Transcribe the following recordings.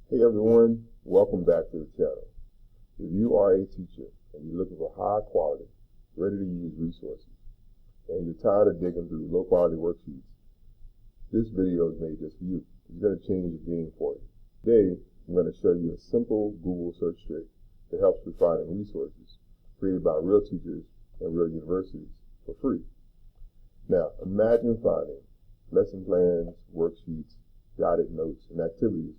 Hey everyone, welcome back to the channel. If you are a teacher and you're looking for high quality, ready to use resources, and you're tired of digging through low quality worksheets, this video is made just for you. It's going to change the game for you. Today, I'm going to show you a simple Google search trick that helps with finding resources created by real teachers and real universities for free. Now, imagine finding lesson plans, worksheets, guided notes, and activities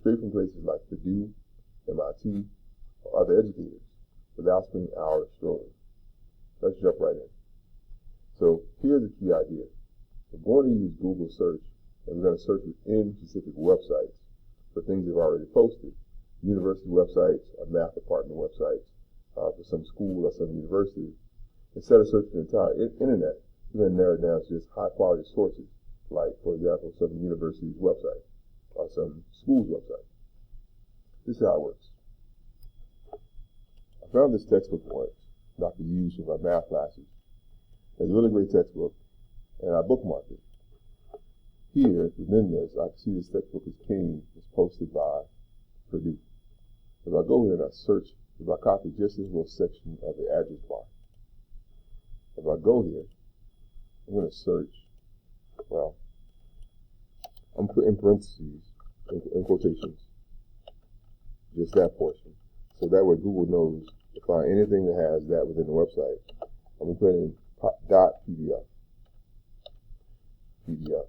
straight from places like Purdue, MIT, or other educators without spending hours strolling. Let's jump right in. So here's the key idea. We're going to use Google search, and we're going to search within specific websites for things they've already posted. University websites, or math department websites, for some school or some university. Instead of searching the entire internet, we're going to narrow it down to just high quality sources, like, for example, some university's website or some school's website. This is how it works. I found this textbook once that I could use for my math classes. It's a really great textbook, and I bookmarked it. Here, within this, I can see this textbook is posted by Purdue. If I go here and I search, if I copy just this little section of the address bar, if I go here, I'm going to search, well, I'm putting in parentheses, in quotations, just that portion. So that way Google knows to find anything that has that within the website. I'm going to put in .pdf. PDF.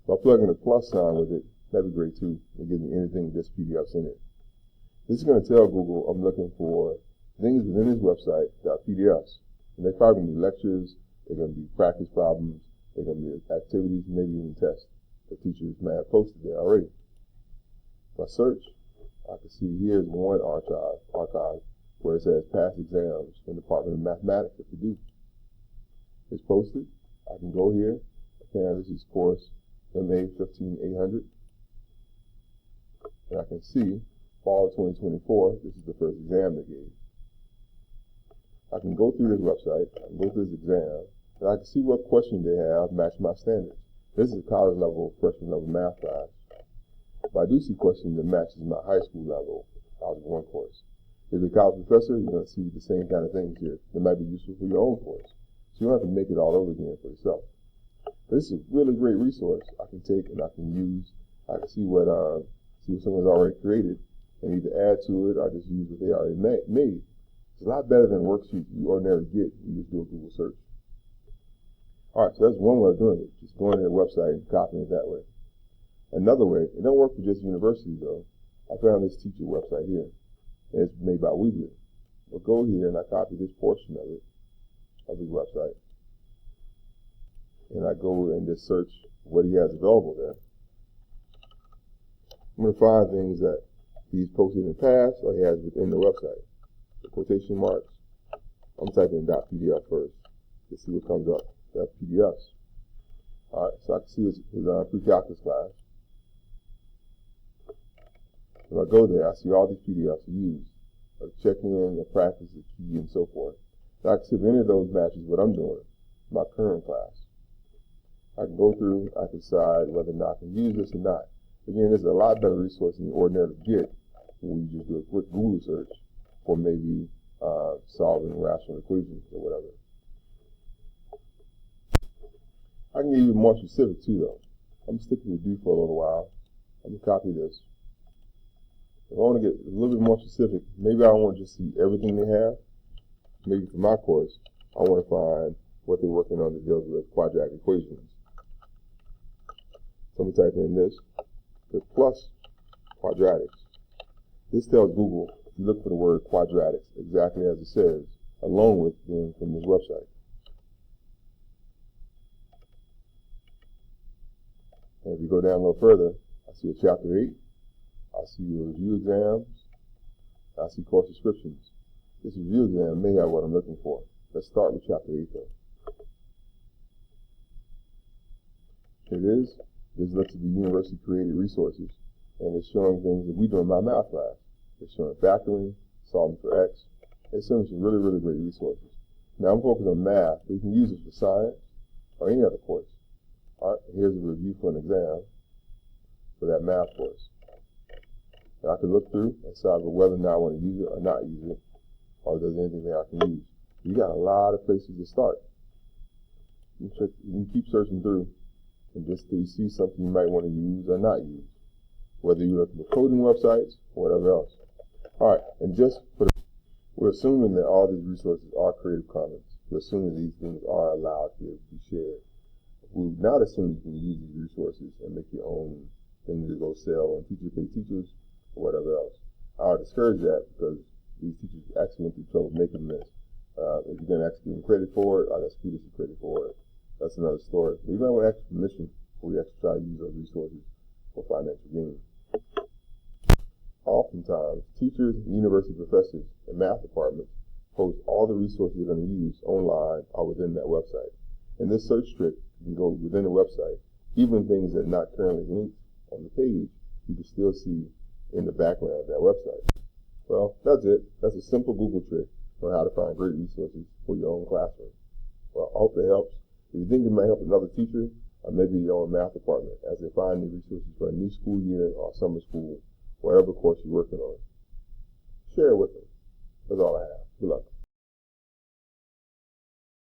If I plug in a plus sign with it, that'd be great too. It gives me anything with just PDFs in it. This is going to tell Google I'm looking for things within this website .pdfs. And they're probably going to be lectures, they're going to be practice problems, they're going to be activities, maybe even tests that teachers may have posted there already. If I search, I can see here's one archive where it says past exams from the Department of Mathematics at Purdue. It's posted. I can go here. Okay, this is course MA 15800. And I can see fall of 2024, this is the first exam they gave. I can go through this website, I can go through this exam, and I can see what questions they have match my standards. This is a college level, freshman level math class. If I do see questions that matches my high school level Algebra 1 course. If you're a college professor, you're going to see the same kind of things here that might be useful for your own course. So you don't have to make it all over again for yourself. But this is a really great resource I can take and I can use. I can see what someone's already created and either add to it or just use what they already made. It's a lot better than worksheets you ordinarily get when you just do a Google search. All right, so that's one way of doing it, just going to their website and copying it that way. Another way, it don't work for just universities though. I found this teacher website here, and it's made by Weebly. I'll go here and I copy this portion of it, of his website, and I go and just search what he has available there. I'm going to find things that he's posted in the past or he has within the website. The quotation marks. I'm typing in .pdf first to see what comes up. That's PDFs. All right, so I can see his pre-calculus class. If I go there, I see all these PDFs used. Like check-in, the practice, the key, and so forth. So I can see if any of those matches what I'm doing, my current class. I can go through, I can decide whether or not I can use this or not. Again, this is a lot better resource than you ordinarily get when you just do a quick Google search for maybe solving rational equations or whatever. I can get even more specific too though. I'm sticking with Purdue for a little while. I'm going to copy this. If I want to get a little bit more specific, maybe I don't want to just see everything they have. Maybe for my course, I want to find what they're working on that deals with quadratic equations. So I'm going to type in this, the plus quadratics. This tells Google, you look for the word quadratics exactly as it says, along with being from this website. And if you go down a little further, I see a chapter 8. I see your review exams. I see course descriptions. This review exam may have what I'm looking for. Let's start with chapter 8 though. Here it is. This looks to be university created resources. And it's showing things that we do in my math class. It's showing factoring, solving for X. It's showing some really, really great resources. Now I'm focused on math, but you can use it for science or any other course. All right, here's a review for an exam for that math course. And I can look through and decide whether or not I want to use it or not use it, or if there's anything that I can use. You got a lot of places to start. You can keep searching through, and just till you see something you might want to use or not use, whether you're looking for coding websites or whatever else. All right, and we're assuming that all these resources are Creative Commons. We're assuming these things are allowed to be shared. We're not assuming you can use these resources and make your own thing to go sell on Teacher Pay Teachers or whatever else. I would discourage that because these teachers actually went through trouble making this. If you're going to actually give them credit for it, or let school district credit for it, that's another story. But you might want extra permission before you actually try to use those resources for financial gain. Oftentimes, teachers, university professors, and math departments post all the resources they're going to use online or within that website. And this search trick can go within the website, even things that are not currently linked on the page, you can still see in the background of that website. Well, that's it. That's a simple Google trick on how to find great resources for your own classroom. Well, I hope it helps. If you think it might help another teacher, or maybe your own math department, as they find new resources for a new school year or summer school, whatever course you're working on, share it with them. That's all I have. Good luck.